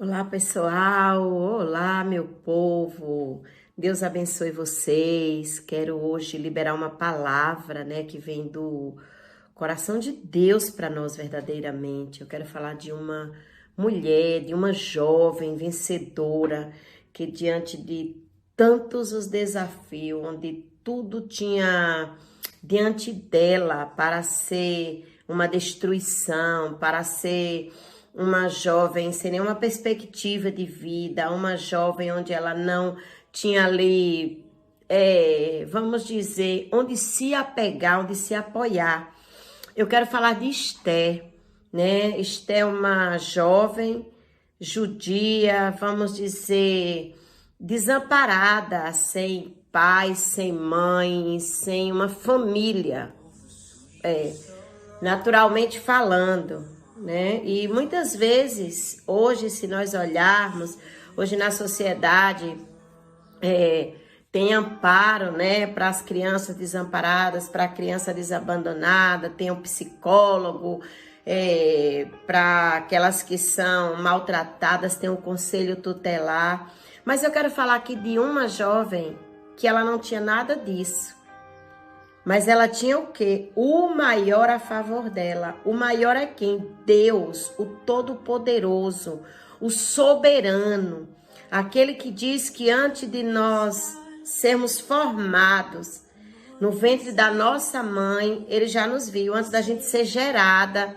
Olá, pessoal! Olá, meu povo! Deus abençoe vocês. Quero hoje liberar uma palavra, né, que vem do coração de Deus para nós verdadeiramente. Eu quero falar de uma mulher, de uma jovem vencedora que diante de tantos os desafios, onde tudo tinha diante dela para ser uma destruição, para ser uma jovem sem nenhuma perspectiva de vida, uma jovem onde ela não tinha ali, vamos dizer, onde se apegar, onde se apoiar. Eu quero falar de Esther, né? Esther é uma jovem judia, vamos dizer, desamparada, sem pai, sem mãe, sem uma família, naturalmente falando, né? E muitas vezes, hoje, se nós olharmos, hoje na sociedade, tem amparo, né, para as crianças desamparadas, para a criança desabandonada, tem um psicólogo, para aquelas que são maltratadas, tem um conselho tutelar. Mas eu quero falar aqui de uma jovem que ela não tinha nada disso. Mas ela tinha o quê? O maior a favor dela. O maior é quem? Deus, o Todo-Poderoso, o Soberano. Aquele que diz que antes de nós sermos formados no ventre da nossa mãe, Ele já nos viu. Antes da gente ser gerada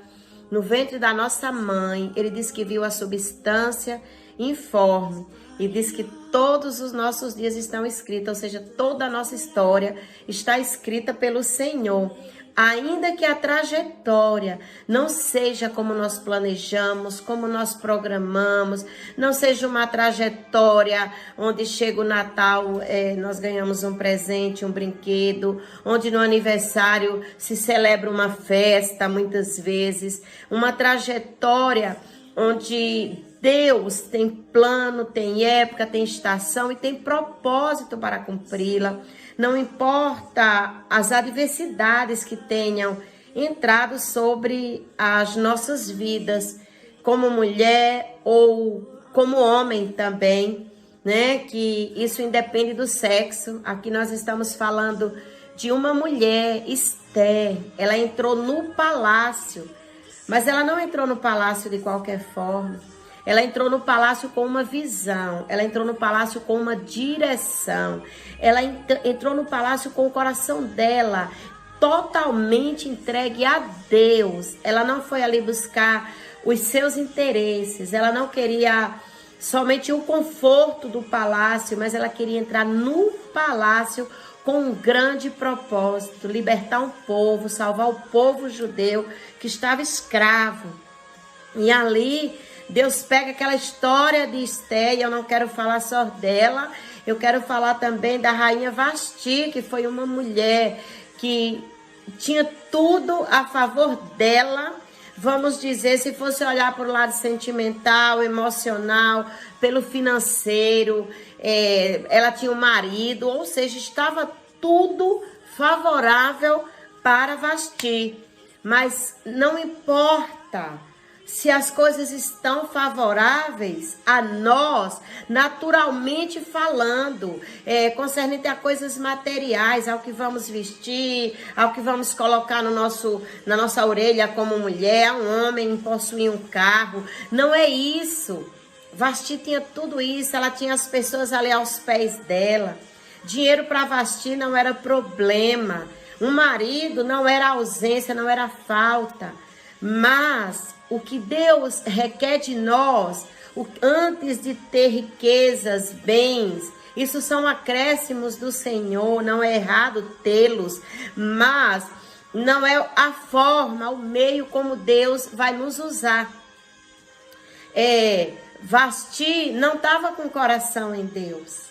no ventre da nossa mãe, Ele disse que viu a substância informe. E diz que todos os nossos dias estão escritos, ou seja, toda a nossa história está escrita pelo Senhor. Ainda que a trajetória não seja como nós planejamos, como nós programamos, não seja uma trajetória onde chega o Natal, nós ganhamos um presente, um brinquedo, onde no aniversário se celebra uma festa, muitas vezes, uma trajetória onde Deus tem plano, tem época, tem estação e tem propósito para cumpri-la. Não importa as adversidades que tenham entrado sobre as nossas vidas, como mulher ou como homem também, né? Que isso independe do sexo. Aqui nós estamos falando de uma mulher, Esther. Ela entrou no palácio, mas ela não entrou no palácio de qualquer forma. Ela entrou no palácio com uma visão, ela entrou no palácio com uma direção, ela entrou no palácio com o coração dela totalmente entregue a Deus. Ela não foi ali buscar os seus interesses, ela não queria somente o conforto do palácio, mas ela queria entrar no palácio com um grande propósito, libertar um povo, salvar o povo judeu que estava escravo. E ali Deus pega aquela história de Esther, e eu não quero falar só dela, eu quero falar também da rainha Vasti, que foi uma mulher que tinha tudo a favor dela. Vamos dizer, se fosse olhar para o lado sentimental, emocional, pelo financeiro, ela tinha um marido, ou seja, estava tudo favorável para Vasti. Mas não importa se as coisas estão favoráveis a nós, naturalmente falando, concernente a coisas materiais, ao que vamos vestir, ao que vamos colocar na nossa orelha como mulher, um homem possuir um carro. Não é isso. Vasti tinha tudo isso, ela tinha as pessoas ali aos pés dela. Dinheiro para Vasti não era problema. Um marido não era ausência, não era falta. Mas o que Deus requer de nós, antes de ter riquezas, bens, isso são acréscimos do Senhor, não é errado tê-los, mas não é a forma, o meio como Deus vai nos usar. Vasti não estava com o coração em Deus.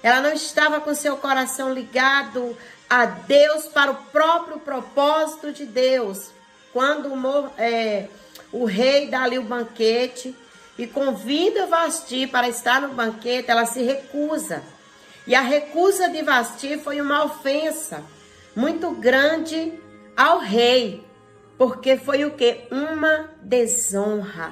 Ela não estava com seu coração ligado a Deus para o próprio propósito de Deus. Quando o rei dá ali o banquete e convida Vasti para estar no banquete, ela se recusa. E a recusa de Vasti foi uma ofensa muito grande ao rei, porque foi o quê? Uma desonra.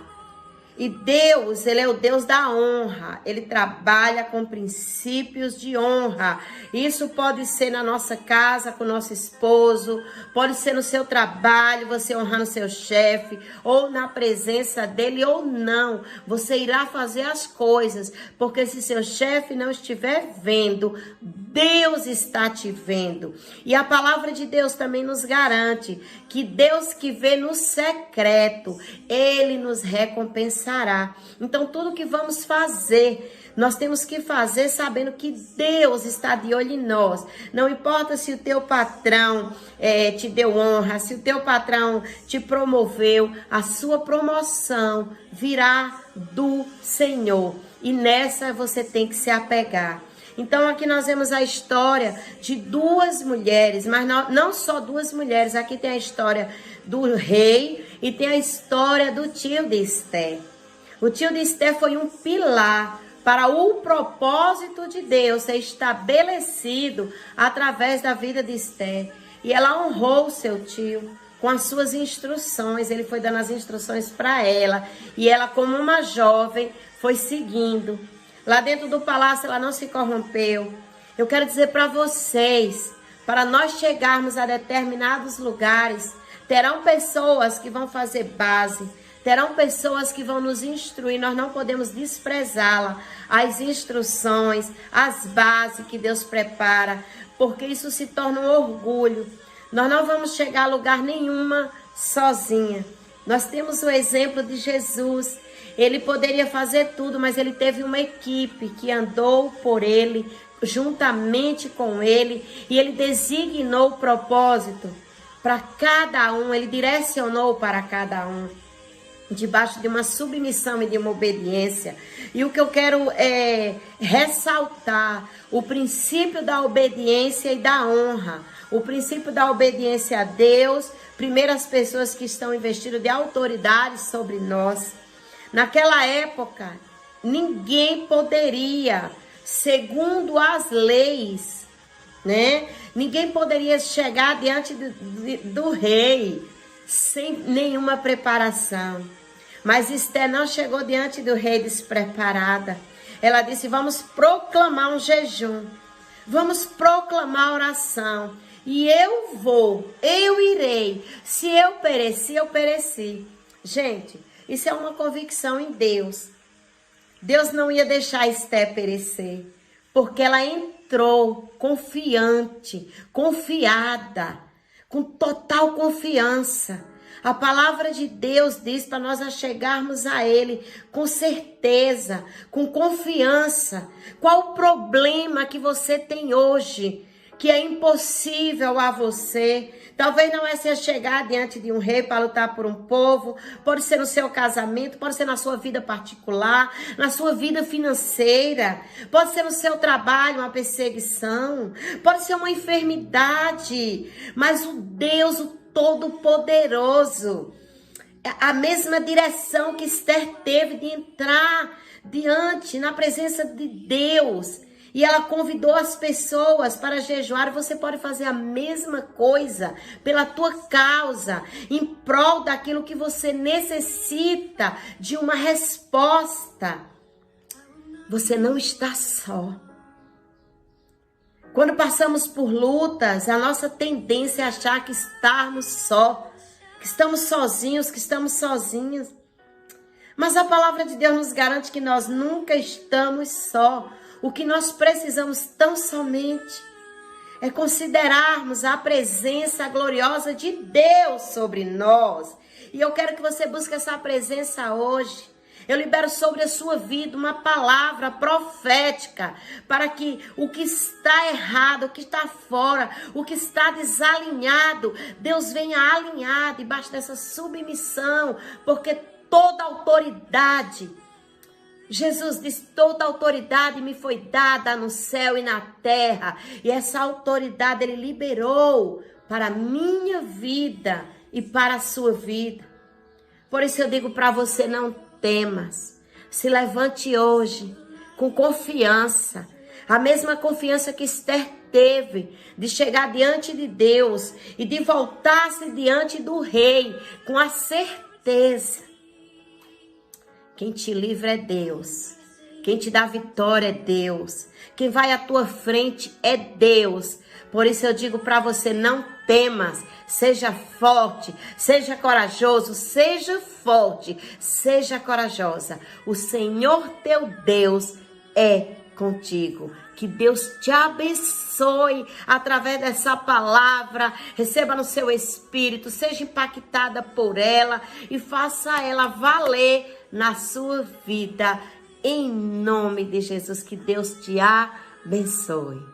E Deus, ele é o Deus da honra. Ele trabalha com princípios de honra. Isso pode ser na nossa casa, com o nosso esposo. Pode ser no seu trabalho, você honrando seu chefe. Ou na presença dele, ou não. Você irá fazer as coisas. Porque se seu chefe não estiver vendo, Deus está te vendo. E a palavra de Deus também nos garante que Deus que vê no secreto, ele nos recompensará. Então, tudo que vamos fazer, nós temos que fazer sabendo que Deus está de olho em nós. Não importa se o teu patrão te deu honra, se o teu patrão te promoveu, a sua promoção virá do Senhor. E nessa você tem que se apegar. Então aqui nós vemos a história de duas mulheres, mas não só duas mulheres. Aqui tem a história do rei e tem a história do tio de Esther. O tio de Esther foi um pilar para o propósito de Deus ser estabelecido através da vida de Esther. E ela honrou o seu tio com as suas instruções. Ele foi dando as instruções para ela. E ela, como uma jovem, foi seguindo. Lá dentro do palácio ela não se corrompeu. Eu quero dizer para vocês, para nós chegarmos a determinados lugares, terão pessoas que vão fazer base, terão pessoas que vão nos instruir. Nós não podemos desprezá-la, as instruções, as bases que Deus prepara, porque isso se torna um orgulho. Nós não vamos chegar a lugar nenhuma sozinha. Nós temos o exemplo de Jesus. Ele poderia fazer tudo, mas ele teve uma equipe que andou por ele, juntamente com ele, e ele designou o propósito para cada um, ele direcionou para cada um, debaixo de uma submissão e de uma obediência. E o que eu quero é ressaltar o princípio da obediência e da honra. O princípio da obediência a Deus, primeiro as pessoas que estão investidas de autoridade sobre nós. Naquela época, ninguém poderia, segundo as leis, né? Ninguém poderia chegar diante do rei sem nenhuma preparação. Mas Esther não chegou diante do rei despreparada. Ela disse: vamos proclamar um jejum, vamos proclamar oração. E eu irei. Se eu pereci, eu pereci. Gente, isso é uma convicção em Deus. Deus não ia deixar Esther perecer, porque ela entrou confiante, confiada, com total confiança. A palavra de Deus diz para nós chegarmos a Ele com certeza, com confiança. Qual o problema que você tem hoje, que é impossível a você? Talvez não é você chegar diante de um rei para lutar por um povo, pode ser no seu casamento, pode ser na sua vida particular, na sua vida financeira, pode ser no seu trabalho uma perseguição, pode ser uma enfermidade, mas o Deus, o Todo-Poderoso, a mesma direção que Esther teve de entrar diante, na presença de Deus, e ela convidou as pessoas para jejuar. Você pode fazer a mesma coisa pela tua causa, em prol daquilo que você necessita de uma resposta. Você não está só. Quando passamos por lutas, a nossa tendência é achar que estamos só, que estamos sozinhos, que estamos sozinhas. Mas a palavra de Deus nos garante que nós nunca estamos só. O que nós precisamos tão somente é considerarmos a presença gloriosa de Deus sobre nós. E eu quero que você busque essa presença hoje. Eu libero sobre a sua vida uma palavra profética para que o que está errado, o que está fora, o que está desalinhado, Deus venha alinhar debaixo dessa submissão, porque toda autoridade, Jesus disse, toda autoridade me foi dada no céu e na terra. E essa autoridade Ele liberou para a minha vida e para a sua vida. Por isso eu digo para você, não temas. Se levante hoje com confiança. A mesma confiança que Esther teve de chegar diante de Deus e de voltar-se diante do rei com a certeza Quem te livra é Deus. Quem te dá vitória é Deus. Quem vai à tua frente é Deus. Por isso eu digo para você, não temas. Seja forte, seja corajoso, seja forte, seja corajosa. O Senhor teu Deus é contigo. Que Deus te abençoe através dessa palavra. Receba no seu espírito, seja impactada por ela e faça ela valer na sua vida. Em nome de Jesus, que Deus te abençoe.